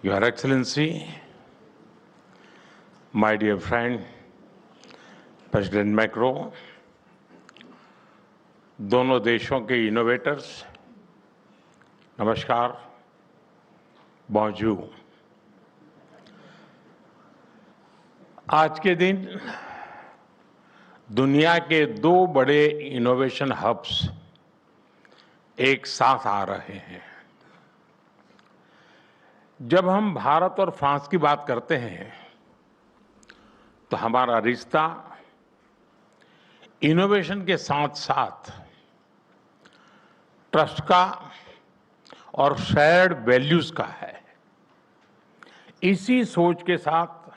Your Excellency, my dear friend, President Macron, दोनों देशों के इनोवेटर्स, नमस्कार, बॉन्जूर। आज के दिन दुनिया के दो बड़े इनोवेशन हब्स एक साथ आ रहे हैं। जब हम भारत और फ्रांस की बात करते हैं तो हमारा रिश्ता इनोवेशन के साथ साथ ट्रस्ट का और शेयर्ड वैल्यूज का है। इसी सोच के साथ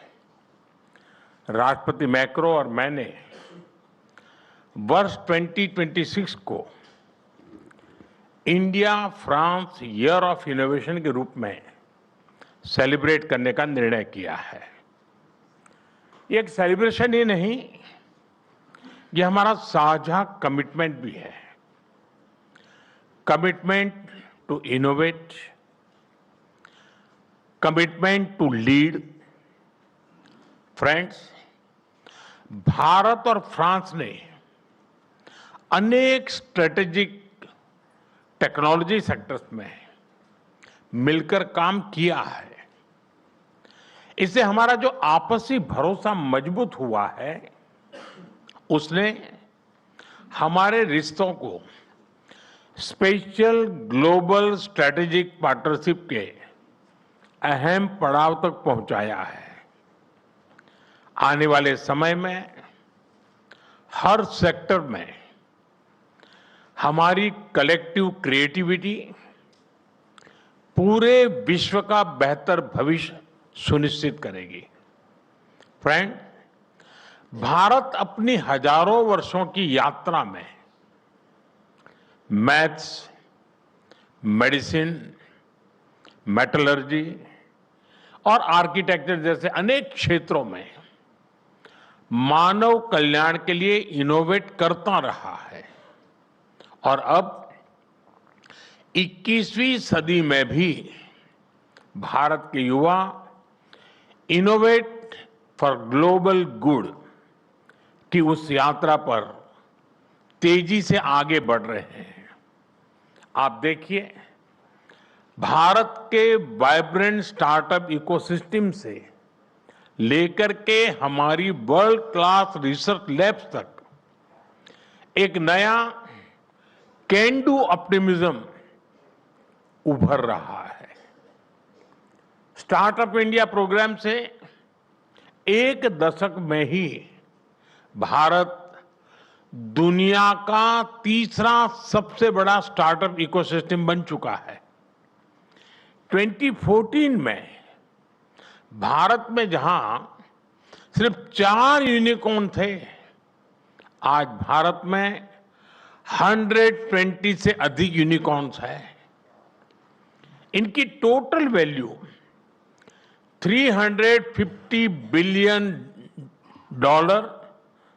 राष्ट्रपति मैक्रो और मैंने वर्ष 2026 को India France year of innovation के रूप में सेलिब्रेट करने का निर्णय किया है। ये एक सेलिब्रेशन ही नहीं, ये हमारा साझा कमिटमेंट भी है। Commitment to innovate, commitment to lead. Friends, Bharat और फ्रांस ने अनेक स्ट्रेटेजिक टेक्नोलॉजी सेक्टर्स में मिलकर काम किया है। इससे हमारा जो आपसी भरोसा मजबूत हुआ है, उसने हमारे रिश्तों को स्पेशल ग्लोबल स्ट्रेटेजिक पार्टनरशिप के अहम पड़ाव तक पहुंचाया है। आने वाले समय में हर सेक्टर में हमारी कलेक्टिव क्रिएटिविटी पूरे विश्व का बेहतर भविष्य सुनिश्चित करेगी। फ्रेंड, भारत अपनी हजारों वर्षों की यात्रा में मैथ्स, मेडिसिन, मेटलर्जी और आर्किटेक्चर जैसे अनेक क्षेत्रों में मानव कल्याण के लिए इनोवेट करता रहा है। और अब 21वीं सदी में भी भारत के युवा इनोवेट फॉर ग्लोबल गुड की उस यात्रा पर तेजी से आगे बढ़ रहे हैं। आप देखिए, भारत के वाइब्रेंट स्टार्टअप इकोसिस्टम से लेकर के हमारी वर्ल्ड क्लास रिसर्च लैब्स तक एक नया कैन डू ऑप्टिमिज्म उभर रहा है। स्टार्टअप इंडिया प्रोग्राम से एक दशक में ही भारत दुनिया का तीसरा सबसे बड़ा स्टार्टअप इकोसिस्टम बन चुका है। 2014 में भारत में जहां सिर्फ 4 यूनिकॉर्न थे, आज भारत में 120 से अधिक यूनिकॉर्न्स हैं। इनकी टोटल वैल्यू $350 बिलियन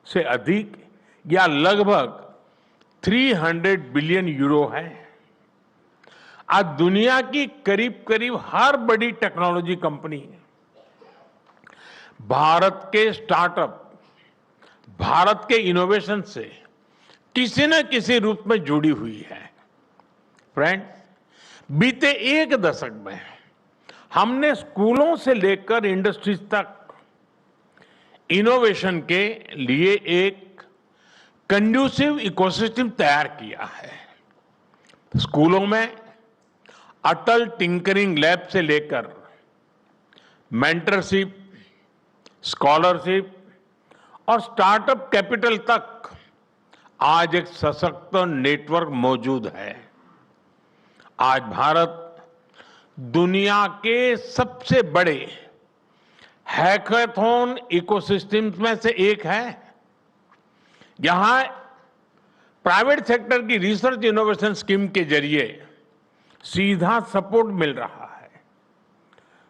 से अधिक या लगभग 300 बिलियन यूरो है। आज दुनिया की करीब करीब हर बड़ी टेक्नोलॉजी कंपनी भारत के स्टार्टअप, भारत के इनोवेशन से किसी न किसी रूप में जुड़ी हुई है। फ्रेंड, बीते एक दशक में हमने स्कूलों से लेकर इंडस्ट्रीज तक इनोवेशन के लिए एक कंड्यूसिव इकोसिस्टम तैयार किया है। स्कूलों में अटल टिंकरिंग लैब से लेकर मेंटरशिप, स्कॉलरशिप और स्टार्टअप कैपिटल तक आज एक सशक्त नेटवर्क मौजूद है। आज भारत दुनिया के सबसे बड़े हैकाथॉन इकोसिस्टम्स में से एक है। यहां प्राइवेट सेक्टर की रिसर्च इनोवेशन स्कीम के जरिए सीधा सपोर्ट मिल रहा है।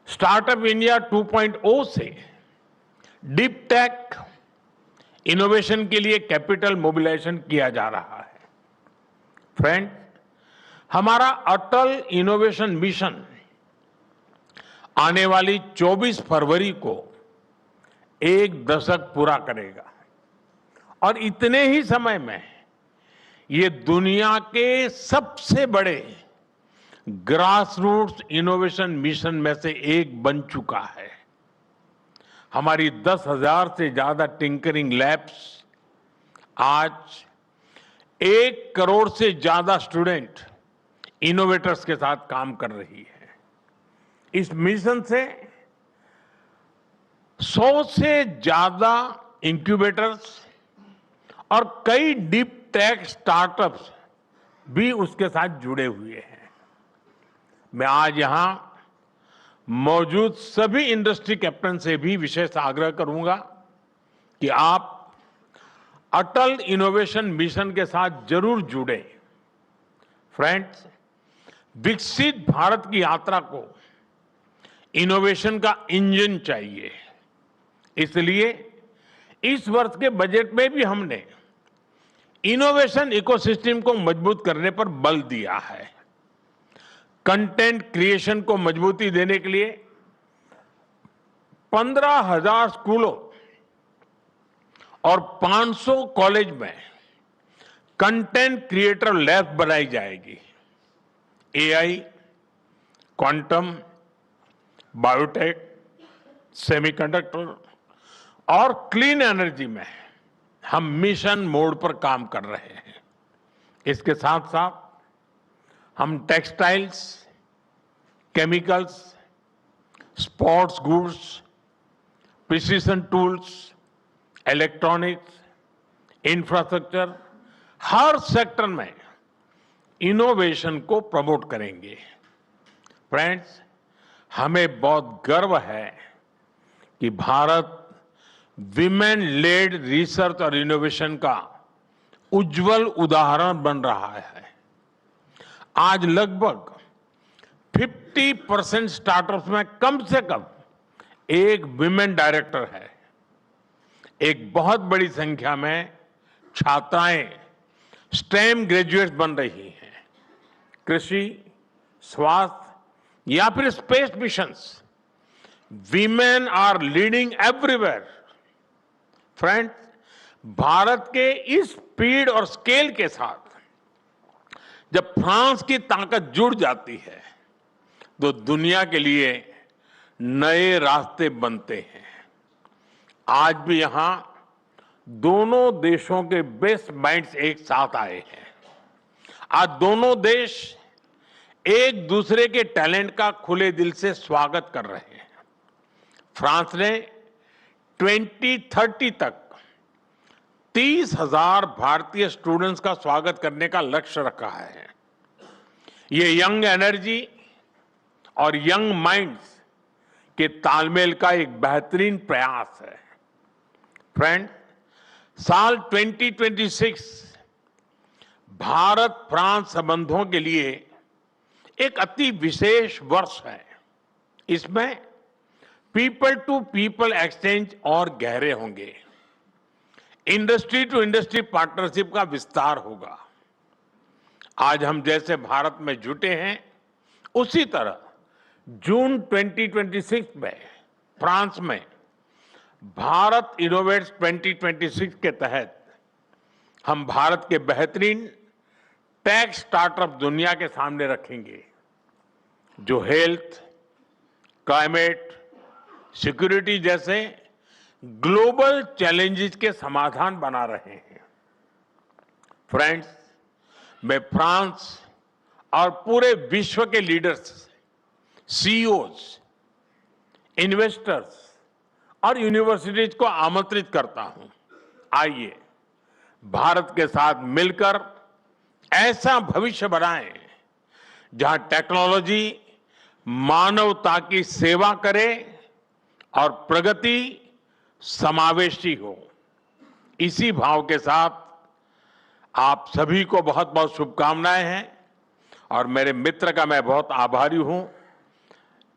स्टार्टअप इंडिया 2.0 से डीप टेक इनोवेशन के लिए कैपिटल मोबिलाइजेशन किया जा रहा है। फ्रेंड, हमारा अटल इनोवेशन मिशन आने वाली 24 फरवरी को एक दशक पूरा करेगा और इतने ही समय में ये दुनिया के सबसे बड़े ग्रास रूट्स इनोवेशन मिशन में से एक बन चुका है। हमारी 10,000 से ज्यादा टिंकरिंग लैब्स आज 1 करोड़ से ज्यादा स्टूडेंट इनोवेटर्स के साथ काम कर रही है। इस मिशन से 100 से ज्यादा इंक्यूबेटर्स और कई डीप टेक स्टार्टअप्स भी उसके साथ जुड़े हुए हैं। मैं आज यहां मौजूद सभी इंडस्ट्री कैप्टन से भी विशेष आग्रह करूंगा कि आप अटल इनोवेशन मिशन के साथ जरूर जुड़ें। फ्रेंड्स, विकसित भारत की यात्रा को इनोवेशन का इंजन चाहिए। इसलिए इस वर्ष के बजट में भी हमने इनोवेशन इकोसिस्टम को मजबूत करने पर बल दिया है। कंटेंट क्रिएशन को मजबूती देने के लिए 15,000 स्कूलों और 500 कॉलेज में कंटेंट क्रिएटर लैब बनाई जाएगी। एआई, क्वांटम, बायोटेक, सेमीकंडक्टर और क्लीन एनर्जी में हम मिशन मोड पर काम कर रहे हैं। इसके साथ साथ हम textiles, chemicals, sports goods, precision tools, electronics, infrastructure, हर सेक्टर में इनोवेशन को प्रमोट करेंगे। फ्रेंड्स, हमें बहुत गर्व है कि भारत विमेन लेड रिसर्च और इनोवेशन का उज्जवल उदाहरण बन रहा है। आज लगभग 50% स्टार्टअप्स में कम से कम एक विमेन डायरेक्टर है। एक बहुत बड़ी संख्या में छात्राएं स्टेम ग्रेजुएट्स बन रही हैं। कृषि, स्वास्थ्य या फिर space missions, women are leading everywhere. Friends, Bharat के इस स्पीड और स्केल के साथ जब फ्रांस की ताकत जुड़ जाती है तो दुनिया के लिए नए रास्ते बनते हैं। आज भी यहां दोनों देशों के बेस्ट माइंड्स एक साथ आए हैं। आज दोनों देश एक दूसरे के टैलेंट का खुले दिल से स्वागत कर रहे हैं। फ्रांस ने 2030 तक 30,000 भारतीय स्टूडेंट्स का स्वागत करने का लक्ष्य रखा है। ये यंग एनर्जी और यंग माइंड्स के तालमेल का एक बेहतरीन प्रयास है। फ्रेंड, साल 2026 भारत फ्रांस संबंधों के लिए एक अति विशेष वर्ष है। इसमें पीपल टू पीपल एक्सचेंज और गहरे होंगे। इंडस्ट्री टू इंडस्ट्री पार्टनरशिप का विस्तार होगा। आज हम जैसे भारत में जुटे हैं, उसी तरह जून 2026 में फ्रांस में भारत इनोवेट्स 2026 के तहत हम भारत के बेहतरीन टेक स्टार्टअप दुनिया के सामने रखेंगे, जो हेल्थ, क्लाइमेट, सिक्योरिटी जैसे ग्लोबल चैलेंजेस के समाधान बना रहे हैं। फ्रेंड्स, मैं फ्रांस और पूरे विश्व के लीडर्स, सीईओज, इन्वेस्टर्स और यूनिवर्सिटीज को आमंत्रित करता हूं। आइए भारत के साथ मिलकर ऐसा भविष्य बनाएं जहां टेक्नोलॉजी मानवता की सेवा करे और प्रगति समावेशी हो। इसी भाव के साथ आप सभी को बहुत बहुत शुभकामनाएं हैं और मेरे मित्र का मैं बहुत आभारी हूं,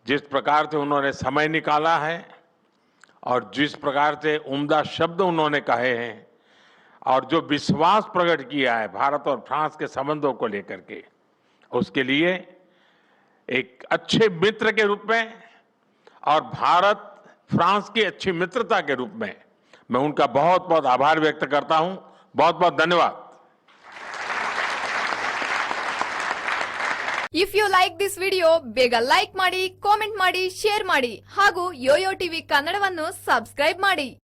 जिस प्रकार से उन्होंने समय निकाला है और जिस प्रकार से उम्दा शब्द उन्होंने कहे हैं और जो विश्वास प्रकट किया है भारत और फ्रांस के संबंधों को लेकर के, उसके लिए एक अच्छे मित्र के रूप में और भारत फ्रांस की अच्छी मित्रता के रूप में मैं उनका बहुत बहुत आभार व्यक्त करता हूं। बहुत बहुत धन्यवाद। If you like this video ಬೇಗ ಲೈಕ್ ಮಾಡಿ, ಕಾಮೆಂಟ್ ಮಾಡಿ, ಶೇರ್ ಮಾಡಿ ಹಾಗೂ ಯೋಯೋ ಟಿವಿ ಕನ್ನಡವನ್ನು ಸಬ್ಸ್ಕ್ರೈಬ್ ಮಾಡಿ.